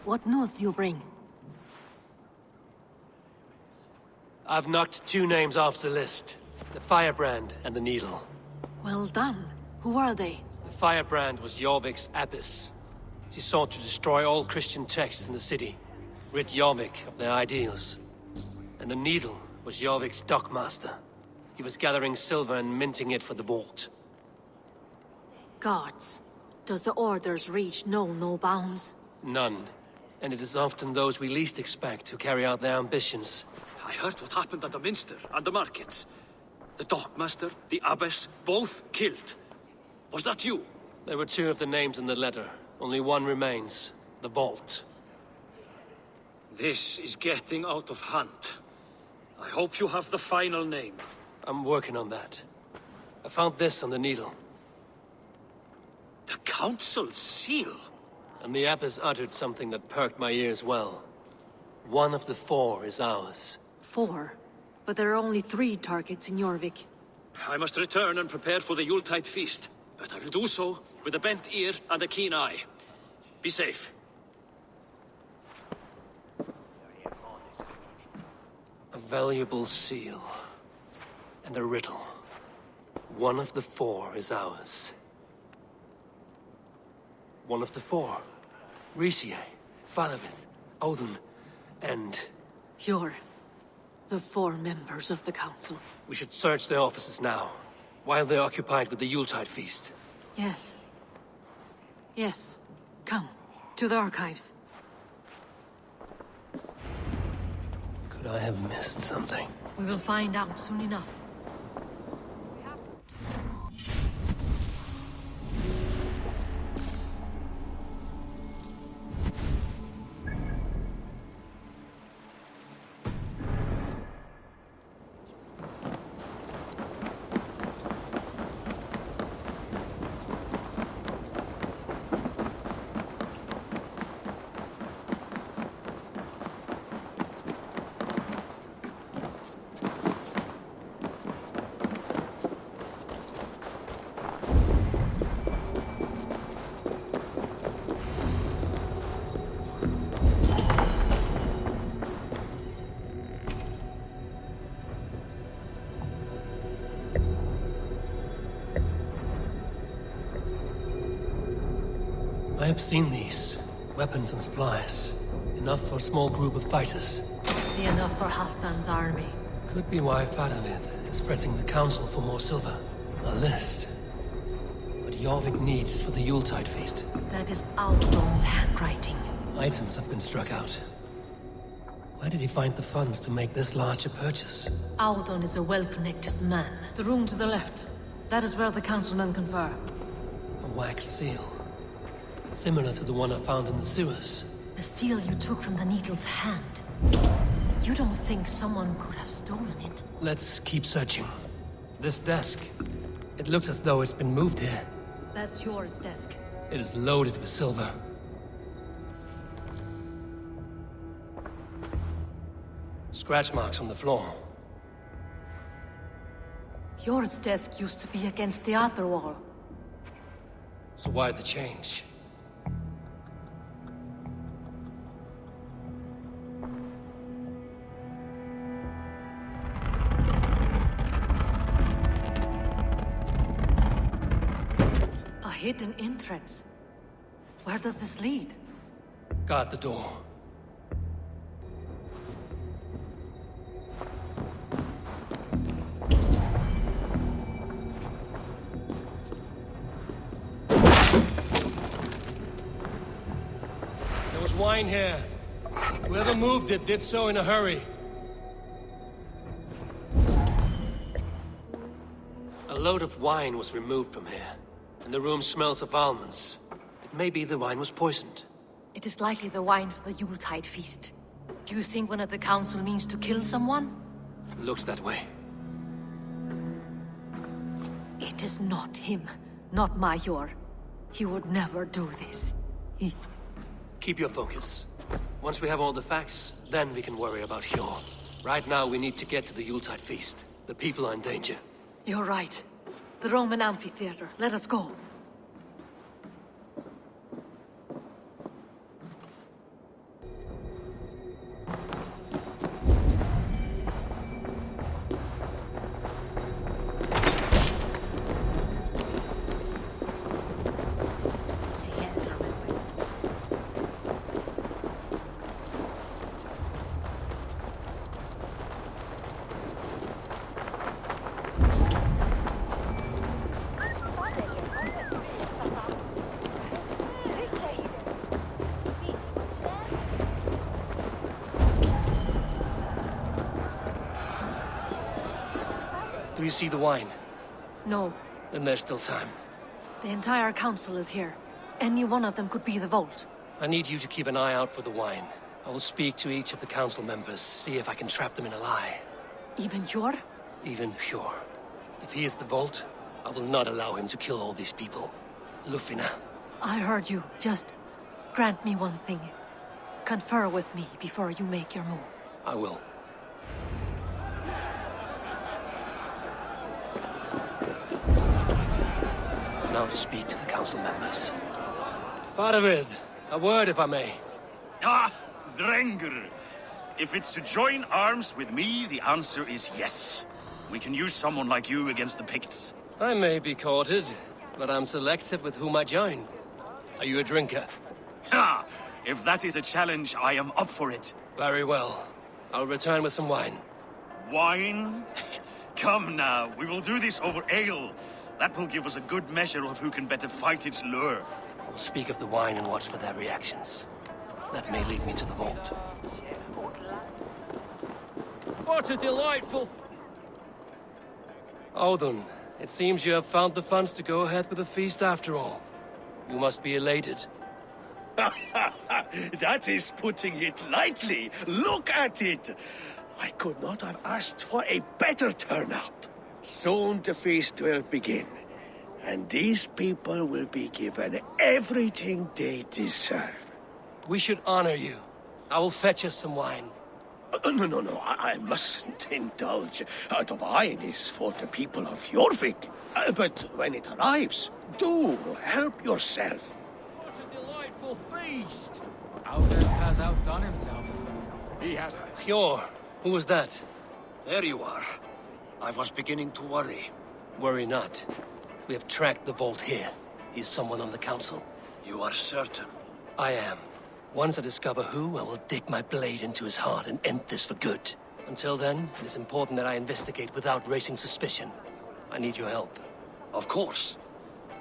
What news do you bring? I've knocked 2 names off the list. The Firebrand and the Needle. Well done. Who are they? The Firebrand was Jorvik's abbess. She sought to destroy all Christian texts in the city, rid Jorvik of their ideals. And the Needle was Jorvik's dockmaster. He was gathering silver and minting it for the vault. Gods. Does the Order's reach know no bounds? None. And it is often those we least expect who carry out their ambitions. I heard what happened at the Minster and the markets. The dockmaster, the abbess, both killed. Was that you? There were 2 of the names in the letter. Only one remains. The vault. This is getting out of hand. I hope you have the final name. I'm working on that. I found this on the Needle. The Council's seal? And the abbess uttered something that perked my ears well. One of the 4 is ours. 4? But there are only 3 targets in Jorvik. I must return and prepare for the Yuletide feast. But I will do so with a bent ear and a keen eye. Be safe. A valuable seal. And a riddle. One of the 4 is ours. One of the 4. Ricie, Falavith, Odin, and... You're the 4 members of the Council. We should search their offices now, while they're occupied with the Yuletide feast. Yes. Yes. Come, to the archives. Could I have missed something? We will find out soon enough. I have seen these. Weapons and supplies. Enough for a small group of fighters. Be enough for Halfdan's army. Could be why Falavith is pressing the Council for more silver. A list. What Jorvik needs for the Yuletide feast. That is Outlawn's handwriting. Items have been struck out. Where did he find the funds to make this large a purchase? Audon is a well-connected man. The room to the left. That is where the councilmen confer. A wax seal. Similar to the one I found in the sewers. The seal you took from the Needle's hand. You don't think someone could have stolen it? Let's keep searching. This desk. It looks as though it's been moved here. That's yours, desk. It is loaded with silver. Scratch marks on the floor. Yours desk used to be against the other wall. So why the change? A hidden entrance. Where does this lead? Guard the door. There was wine here. Whoever moved it did so in a hurry. A load of wine was removed from here, and the room smells of almonds. It may be the wine was poisoned. It is likely the wine for the Yuletide feast. Do you think one of the council means to kill someone? It looks that way. It is not him, not Major. He would never do this. He... Keep your focus. Once we have all the facts, then we can worry about Hjor. Right now, we need to get to the Yuletide feast. The people are in danger. You're right. The Roman amphitheater. Let us go. you see the wine? No, Then there's still time. the entire council is here. Any one of them could be the vault. I need you to keep an eye out for the wine. I will speak to each of the council members, see if I can trap them in a lie. Even Hjor? Even Hjor. If he is the Vault, I will not allow him to kill all these people. Lufina. I heard you. Just grant me one thing. Confer with me before you make your move. I will. Now to speak to the council members. Faravid, a word if I may. Ah, Drengr. If it's to join arms with me, the answer is yes. We can use someone like you against the Picts. I may be courted, but I'm selective with whom I join. Are you a drinker? Ha! If that is a challenge, I am up for it. Very well. I'll return with some wine. Wine? Come now, we will do this over ale. That will give us a good measure of who can better fight its lure. We'll speak of the wine and watch for their reactions. That may lead me to the Vault. What a delightful... Odun, it seems you have found the funds to go ahead with the feast after all. You must be elated. That is putting it lightly. Look at it. I could not have asked for a better turnout. Soon the feast will begin, and these people will be given everything they deserve. We should honor you. I will fetch us some wine. No, I mustn't indulge. The wine is for the people of Jorvik. But when it arrives, do help yourself. What a delightful feast! Alden has outdone himself. He has... Hjor, who was that? There you are. I was beginning to worry. Worry not. We have tracked the Vault here. He's someone on the council. You are certain? I am. Once I discover who, I will dig my blade into his heart and end this for good. Until then, it is important that I investigate without raising suspicion. I need your help. Of course.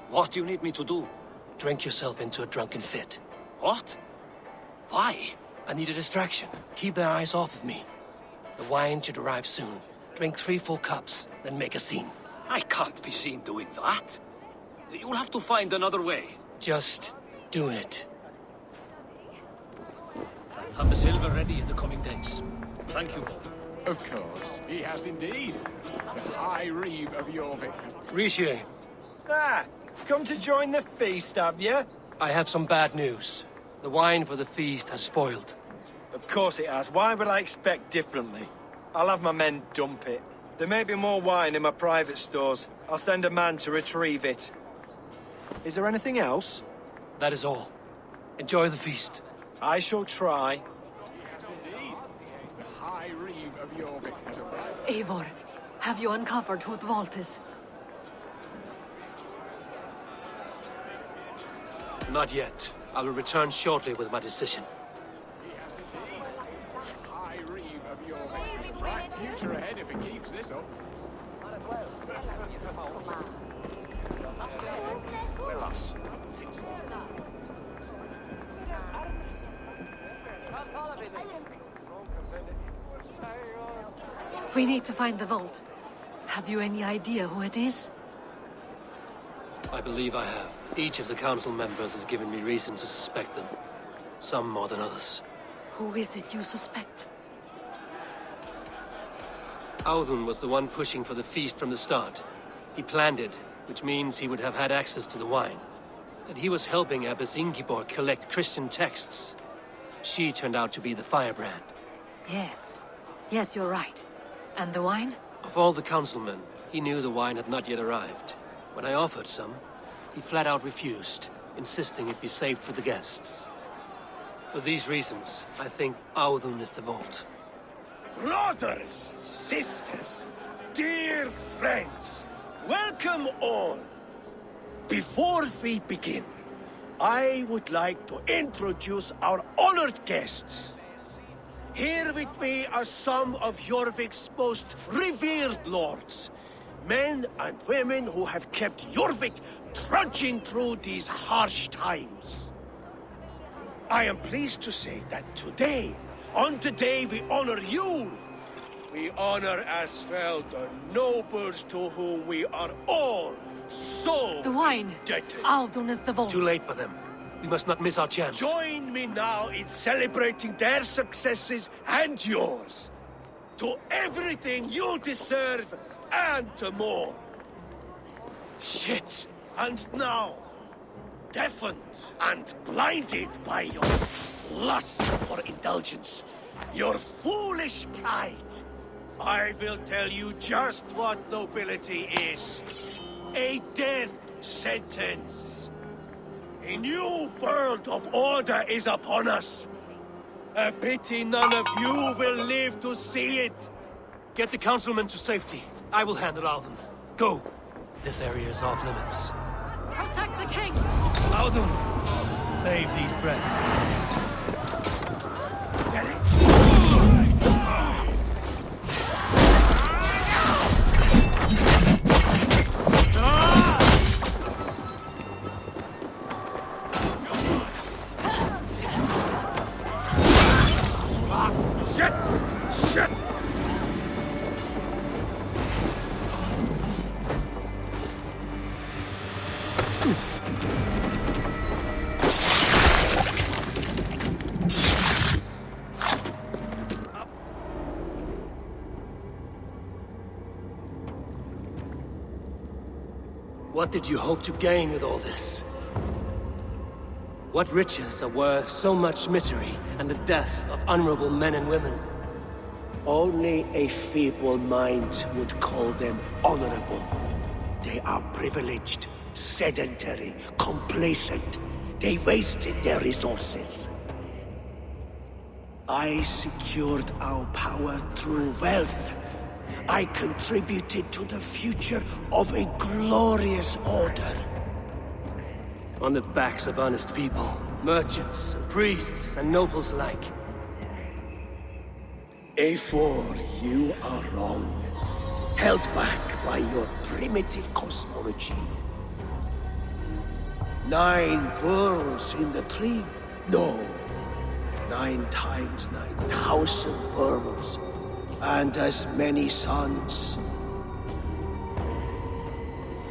What do you need me to do? Drink yourself into a drunken fit. What? Why? I need a distraction. Keep their eyes off of me. The wine should arrive soon. Drink 3 full cups, then make a scene. I can't be seen doing that. You'll have to find another way. Just do it. Have the silver ready in the coming days. Thank you, Bob. Of course, he has indeed. The High Reeve of Jorvik. Rishi, Ah, come to join the feast, have you? I have some bad news. The wine for the feast has spoiled. Of course it has. Why would I expect differently? I'll have my men dump it. There may be more wine in my private stores. I'll send a man to retrieve it. Is there anything else? That is all. Enjoy the feast. I shall try. Yes, indeed. The High Reeve of Jorvik has arrived. Eivor, have you uncovered who the vault is? Not yet. I will return shortly with my decision. Yes, indeed. The High Reeve of Jorvik has a bright future ahead if he keeps this up. We need to find the vault. Have you any idea who it is? I believe I have. Each of the council members has given me reason to suspect them. Some more than others. Who is it you suspect? Audun was the one pushing for the feast from the start. He planned it, which means he would have had access to the wine. And he was helping Abbess Ingeborg collect Christian texts. She turned out to be the firebrand. Yes. Yes, you're right. And the wine? Of all the councilmen, he knew the wine had not yet arrived. When I offered some, he flat out refused, insisting it be saved for the guests. For these reasons, I think Audun is the Vault. Brothers, sisters, dear friends, welcome all. Before we begin, I would like to introduce our honored guests. Here with me are some of Jorvik's most revered lords. Men and women who have kept Jorvik trudging through these harsh times. I am pleased to say that today, on the day we honor you, We honor as well the nobles to whom we are all so The wine. indebted. Aldon is the vault. Too late for them. We must not miss our chance. Join me now in celebrating their successes and yours. To everything you deserve and to more. Shit! And now, deafened and blinded by your lust for indulgence, your foolish pride, I will tell you just what nobility is. A death sentence. A new world of order is upon us. A pity none of you will live to see it. Get the councilmen to safety. I will handle Alden. Go! This area is off limits. Protect the king! Alden! Save these breaths. Get it? Shit! Shit! What did you hope to gain with all this? What riches are worth so much misery and the deaths of honorable men and women? Only a feeble mind would call them honorable. They are privileged, sedentary, complacent. They wasted their resources. I secured our power through wealth. I contributed to the future of a glorious order. On the backs of honest people, merchants, and priests, and nobles alike. A4, you are wrong. Held back by your primitive cosmology. 9 worlds in the tree? No. 9 times 9,000 worlds. And as many suns.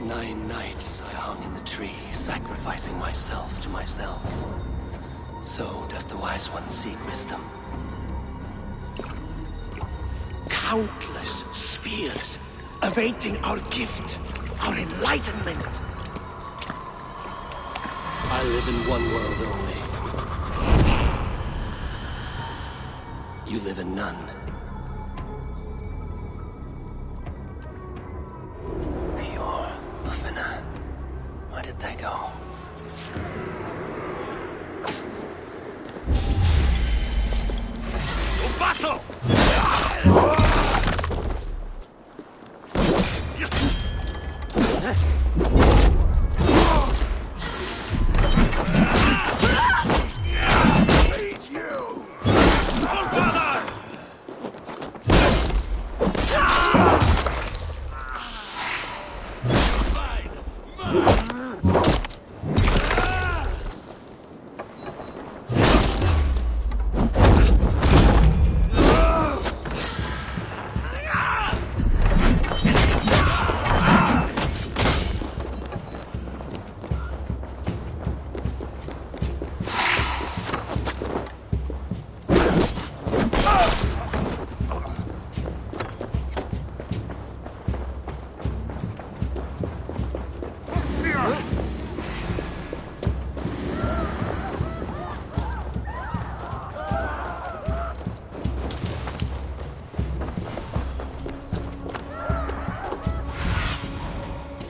9 nights I hung in the tree, sacrificing myself to myself. So does the wise one seek wisdom. Countless spheres awaiting our gift, our enlightenment. I live in one world only. You live in none. Pure Lufina. Where did they go? To battle!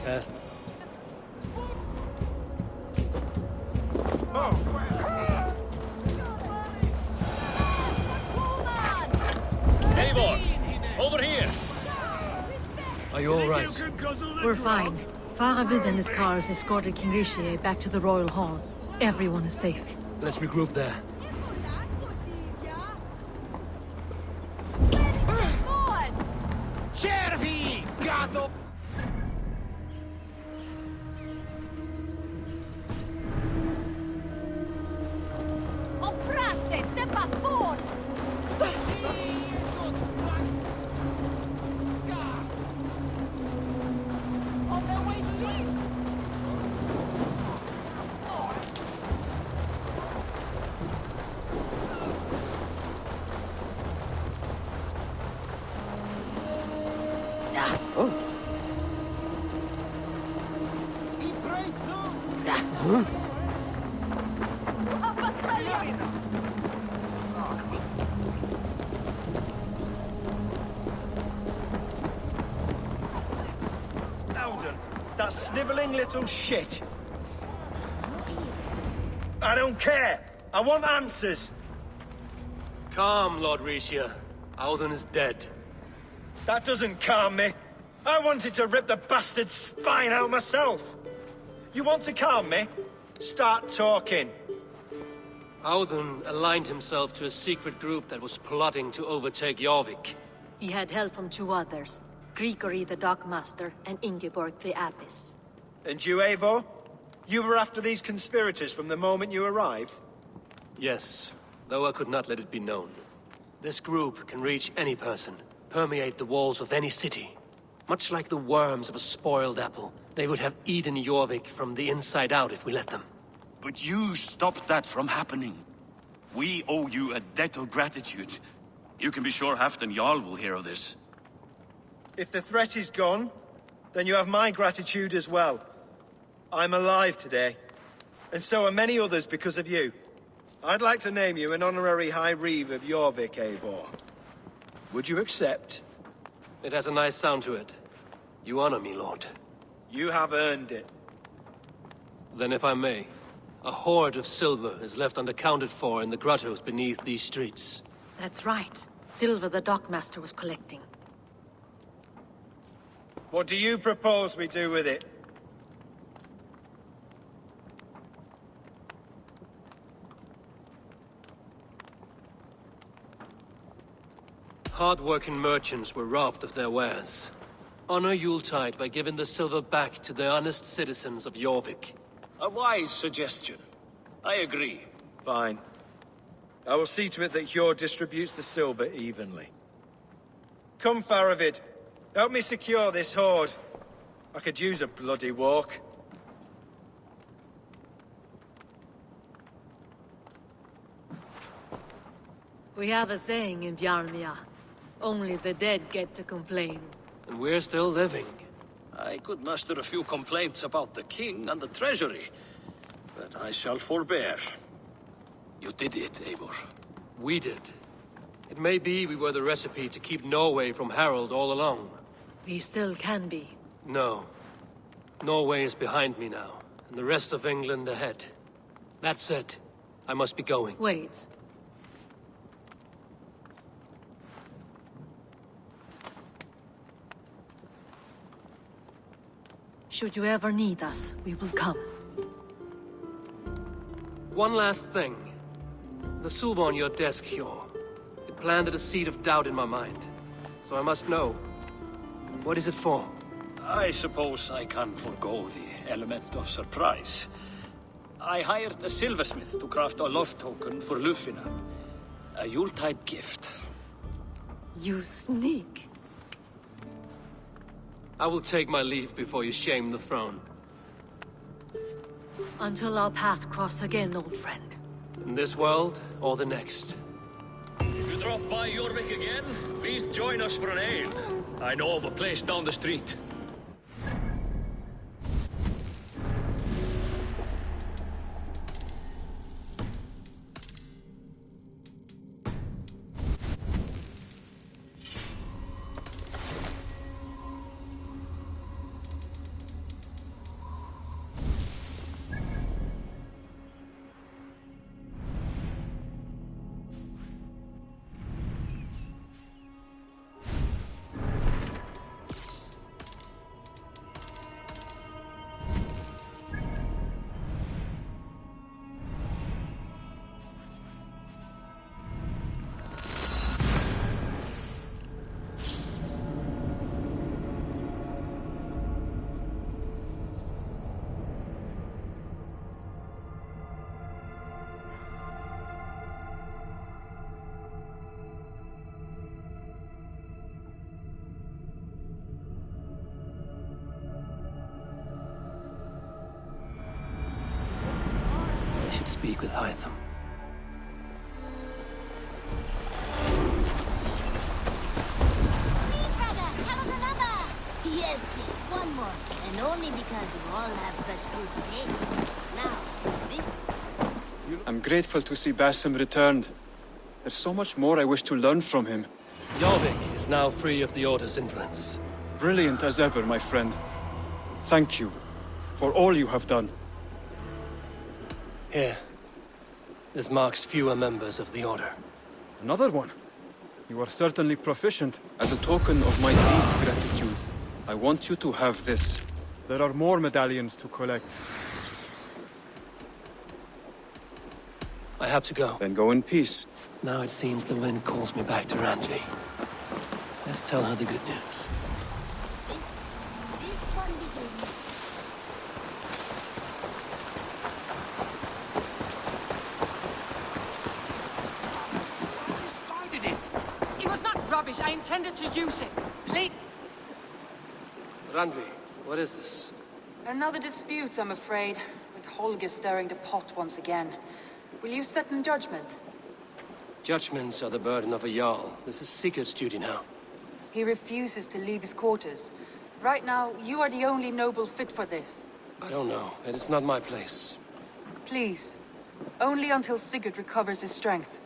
Cast. Eivor! Over here! Are you all right? We're fine. Faravid and his cars escorted King Rishi back to the Royal Hall. Everyone is safe. Let's regroup there. Cervi, gatto! Oppresse, step up forward! that snivelling little shit? I don't care. I want answers. Calm, Lord Rishia. Audun is dead. That doesn't calm me. I wanted to rip the bastard's spine out myself. You want to calm me? Start talking. Audun aligned himself to a secret group that was plotting to overtake Jorvik. He had help from two others, Grigory the Dockmaster and Ingeborg the Abbess. And you, Eivor? You were after these conspirators from the moment you arrived? Yes, though I could not let it be known. This group can reach any person, permeate the walls of any city. Much like the worms of a spoiled apple, they would have eaten Jorvik from the inside out if we let them. But you stopped that from happening. We owe you a debt of gratitude. You can be sure Halfdan Jarl will hear of this. If the threat is gone, then you have my gratitude as well. I'm alive today, and so are many others because of you. I'd like to name you an honorary High Reeve of Jorvik, Eivor. Would you accept? It has a nice sound to it. You honor me, Lord. You have earned it. Then if I may, a hoard of silver is left unaccounted for in the grottos beneath these streets. That's right. Silver the Dockmaster was collecting. What do you propose we do with it? Hard-working merchants were robbed of their wares. Honor Yuletide by giving the silver back to the honest citizens of Jorvik. A wise suggestion. I agree. Fine. I will see to it that Hjord distributes the silver evenly. Come, Faravid. Help me secure this hoard. I could use a bloody walk. We have a saying in Bjarmia. Only the dead get to complain. And we're still living. I could muster a few complaints about the king and the treasury, but I shall forbear. You did it, Eivor. We did. It may be we were the recipe to keep Norway from Harald all along. We still can be. No. Norway is behind me now, and the rest of England ahead. That said, I must be going. Wait. Should you ever need us, we will come. One last thing. The silver on your desk, Hjord. It planted a seed of doubt in my mind. So I must know. What is it for? I suppose I can forego the element of surprise. I hired a silversmith to craft a love token for Lufina. A Yuletide gift. You sneak. I will take my leave before you shame the throne. Until our paths cross again, old friend. In this world, or the next. If you drop by Jorvik again, please join us for an ale. I know of a place down the street. I should speak with Hytham. Please, brother, tell us another! Yes, yes, one more. And only because you all have such good taste. Now, this... I'm grateful to see Basim returned. There's so much more I wish to learn from him. Jorvik is now free of the Order's influence. Brilliant as ever, my friend. Thank you for all you have done. Here. This marks fewer members of the Order. Another one. You are certainly proficient. As a token of my deep gratitude, I want you to have this. There are more medallions to collect. I have to go. Then go in peace. Now it seems the wind calls me back to Randvi. Let's tell her the good news. This one begins. It was not rubbish. I intended to use it. Please. Randvi, what is this? Another dispute, I'm afraid, with Holger stirring the pot once again. Will you sit in judgment? Judgments are the burden of a Jarl. This is Sigurd's duty now. He refuses to leave his quarters. Right now, you are the only noble fit for this. I don't know. It is not my place. Please. Only until Sigurd recovers his strength.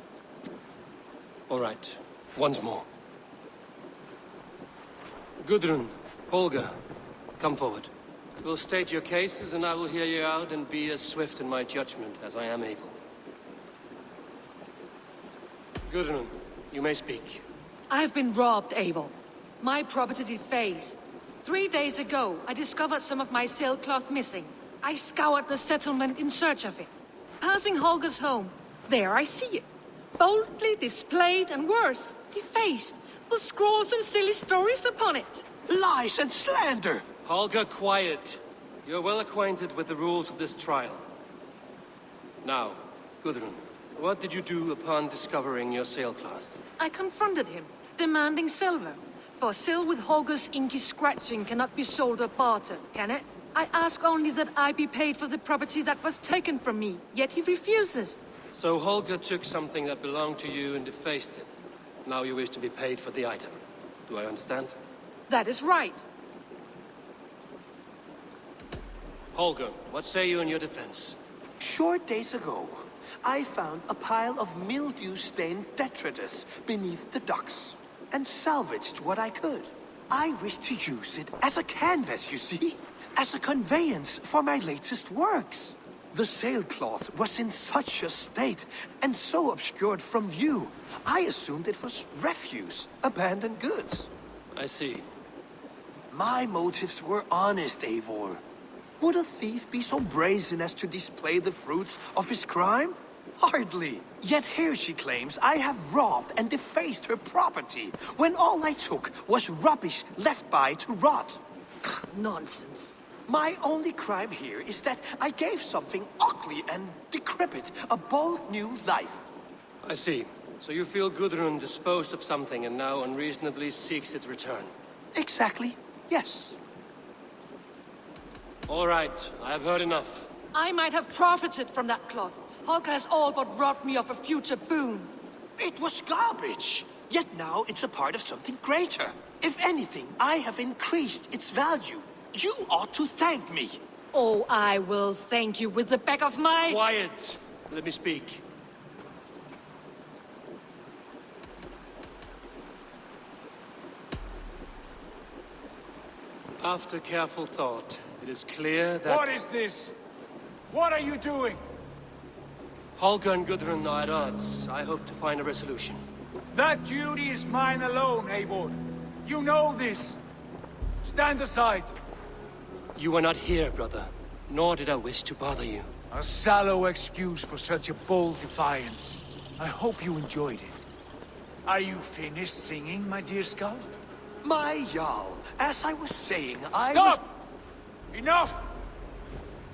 All right. Once more. Gudrun, Holger, come forward. You will state your cases, and I will hear you out and be as swift in my judgment as I am able. Gudrun, you may speak. I have been robbed, Eivor. My property defaced. 3 days ago, I discovered some of my sailcloth missing. I scoured the settlement in search of it. Passing Holger's home, there I see it. Boldly displayed and worse, defaced, with scrawls and silly stories upon it. Lies and slander! Holger, quiet. You're well acquainted with the rules of this trial. Now, Gudrun, what did you do upon discovering your sailcloth? I confronted him, demanding silver. For sil with Holger's inky scratching cannot be sold or bartered, can it? I ask only that I be paid for the property that was taken from me, yet he refuses. So Holger took something that belonged to you and defaced it. Now you wish to be paid for the item. Do I understand? That is right. Holger, what say you in your defense? Short days ago, I found a pile of mildew-stained detritus beneath the docks, and salvaged what I could. I wish to use it as a canvas, you see? As a conveyance for my latest works. The sailcloth was in such a state, and so obscured from view, I assumed it was refuse, abandoned goods. I see. My motives were honest, Eivor. Would a thief be so brazen as to display the fruits of his crime? Hardly. Yet here she claims I have robbed and defaced her property, when all I took was rubbish left by to rot. Nonsense. My only crime here is that I gave something ugly and decrepit a bold new life. I see. So you feel Gudrun disposed of something and now unreasonably seeks its return? Exactly, yes. All right, I have heard enough. I might have profited from that cloth. Holger has all but robbed me of a future boon. It was garbage. Yet now it's a part of something greater. If anything, I have increased its value. You ought to thank me. Oh, I will thank you with the back of my... Quiet! Let me speak. After careful thought, it is clear that... What is this? What are you doing? Holger and Gudrun are at odds. I hope to find a resolution. That duty is mine alone, Eivor. You know this. Stand aside. You were not here, brother. Nor did I wish to bother you. A sallow excuse for such a bold defiance. I hope you enjoyed it. Are you finished singing, my dear Skald? My Jarl, as I was saying, Stop! Enough!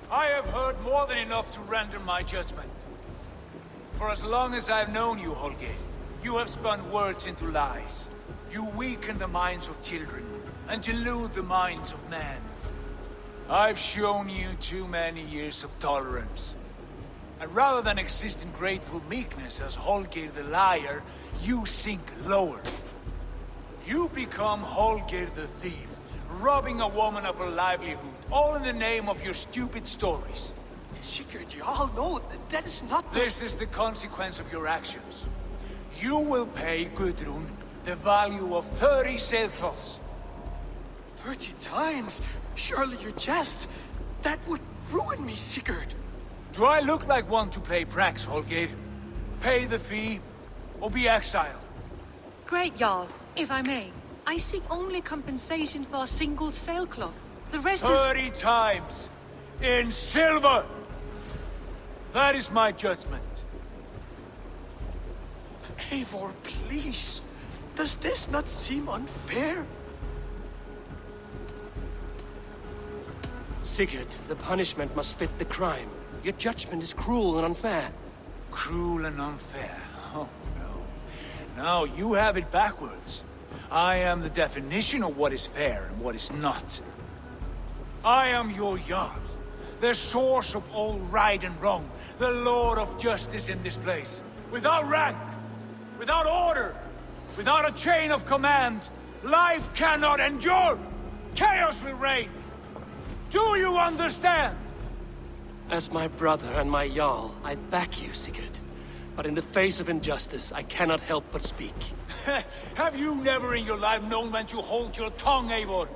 I have heard more than enough to render my judgment. For as long as I've known you, Holger, you have spun words into lies. You weaken the minds of children, and delude the minds of men. I've shown you too many years of tolerance. And rather than exist in grateful meekness as Holger the liar, you sink lower. You become Holger the thief, robbing a woman of her livelihood, all in the name of your stupid stories. Sigurd, you all know that is not the... This is the consequence of your actions. You will pay Gudrun the value of 30 sailcloths. 30 times? Surely you jest. That would ruin me, Sigurd. Do I look like one to play pranks, Holgate? Pay the fee, or be exiled? Great, Jarl. If I may, I seek only compensation for a single sailcloth. The rest is... 30 times! In silver! That is my judgment. Eivor, please. Does this not seem unfair? Sigurd, the punishment must fit the crime. Your judgment is cruel and unfair. Cruel and unfair. Oh, no. No, you have it backwards. I am the definition of what is fair and what is not. I am your Jarl, the source of all right and wrong, the Lord of justice in this place. Without rank, without order, without a chain of command, life cannot endure. Chaos will reign. Do you understand? As my brother and my Jarl, I back you, Sigurd. But in the face of injustice, I cannot help but speak. Have you never in your life known when to hold your tongue, Eivor?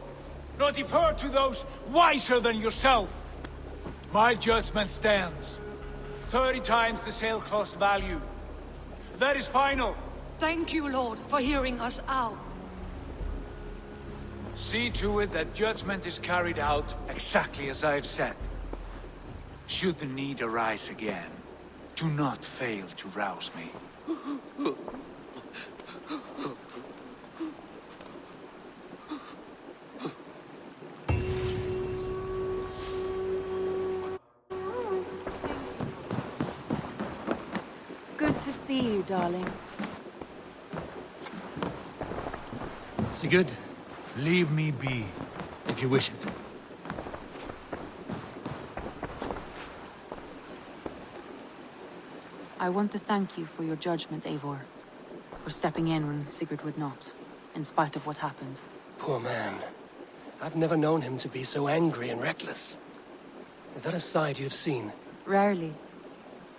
Nor defer to those wiser than yourself? My judgment stands. 30 times the sailcloth's value. That is final. Thank you, Lord, for hearing us out. See to it that judgment is carried out exactly as I have said. Should the need arise again, do not fail to rouse me. Good to see you, darling. Sigurd, Leave me be. if you wish it. I want to thank you for your judgment, Eivor. For stepping in when Sigurd would not, in spite of what happened. Poor man. I've never known him to be so angry and reckless. Is that a side you've seen? Rarely.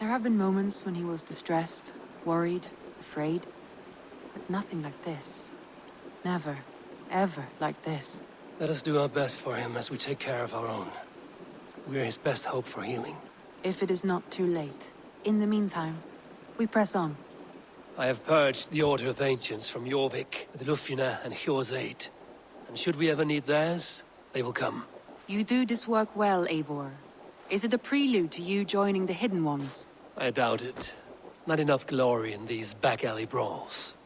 There have been moments when he was distressed, worried, afraid. But nothing like this. Never, ever like this. Let us do our best for him as we take care of our own. We're his best hope for healing. If it is not too late. In the meantime, we press on. I have purged the Order of Ancients from Jorvik, with Lufina and Hjor's aid. And should we ever need theirs, they will come. You do this work well, Eivor. Is it a prelude to you joining the Hidden Ones? I doubt it. Not enough glory in these back-alley brawls.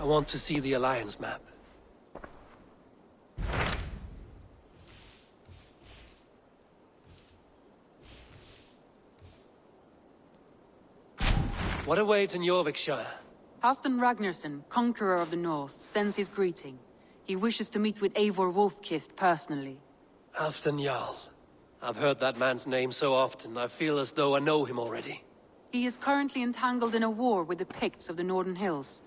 I want to see the Alliance map. What awaits in Jorvikshire? Halfdan Ragnarsson, Conqueror of the North, sends his greeting. He wishes to meet with Eivor Wolfkist personally. Halfdan Jarl. I've heard that man's name so often, I feel as though I know him already. He is currently entangled in a war with the Picts of the Northern Hills.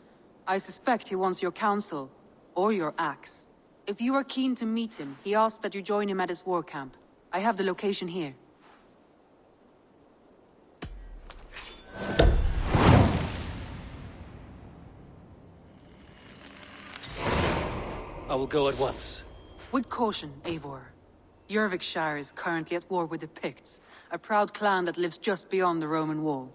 I suspect he wants your counsel, or your axe. If you are keen to meet him, he asks that you join him at his war camp. I have the location here. I will go at once. With caution, Eivor. Jorvikshire is currently at war with the Picts, a proud clan that lives just beyond the Roman wall.